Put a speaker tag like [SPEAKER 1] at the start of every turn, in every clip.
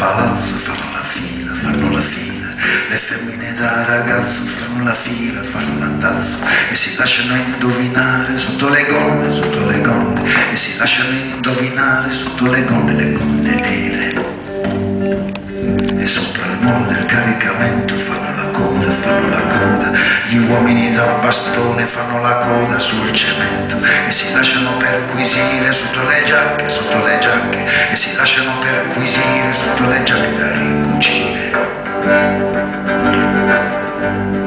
[SPEAKER 1] palazzo fanno la fila, le femmine da ragazzo fanno la fila, fanno l'andazzo e si lasciano indovinare sotto le gonne, e si lasciano indovinare sotto le gonne nere. E sopra il molo del caricamento fanno la coda, gli uomini da bastone fanno la coda sul cemento e si lasciano perquisire sotto le giacche, e si lasciano perquisire sotto le giacche da ricucire.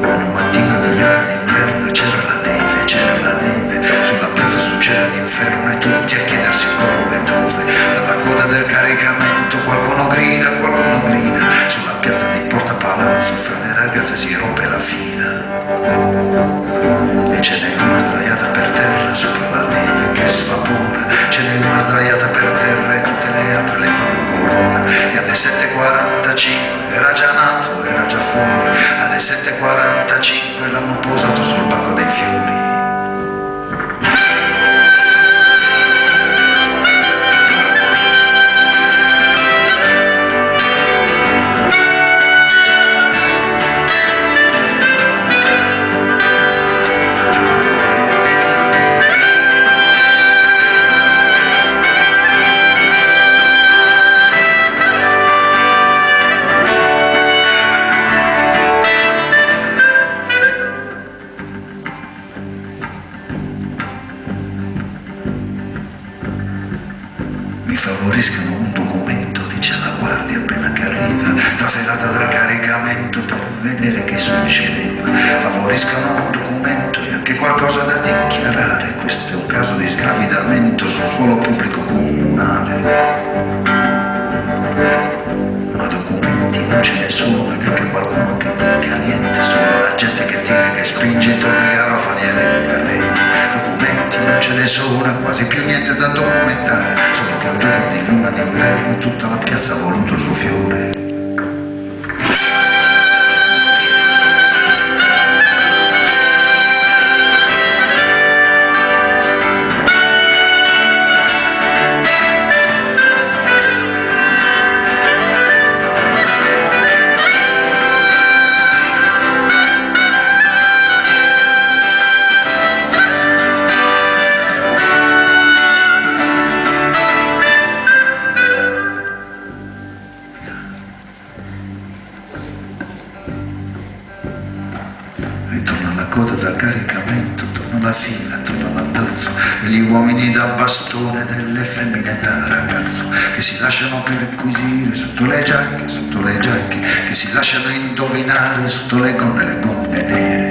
[SPEAKER 1] Una mattina di luna d'inverno c'era la neve, sulla piazza succede l'inferno e tutti a chiedersi come e dove. Dalla coda del caricamento qualcuno grida, sulla piazza di Porta Palazzo fra le ragazze si rompe la fila. E ce n'è una sdraiata per terra sopra la neve che svapora, ce n'è una sdraiata per terra e tutte le altre le fanno corona. E alle 7:45 era già nato, era già fuori, alle 7:45 l'hanno posato sul banco dei fiori. Mi favoriscano un documento, dice la guardia appena che arriva, trafelata dal caricamento per vedere che succedeva. Favoriscano un documento e anche qualcosa da dichiarare, questo è un caso di sgravidamento sul suolo pubblico comunale. Ma documenti non ce ne sono, neanche qualcuno che dica niente, solo la gente che tira, che spinge intorno ai garofani e le catene. Documenti non ce ne sono, quasi più niente da documentare, solo che un giorno di luna d'inverno tutta la piazza ha voluto il suo fiore. Ritorna la coda dal caricamento, torna la fila, torna l'andazzo e gli uomini da bastone delle femmine da ragazzo che si lasciano perquisire sotto le giacche, che si lasciano indovinare sotto le gonne nere.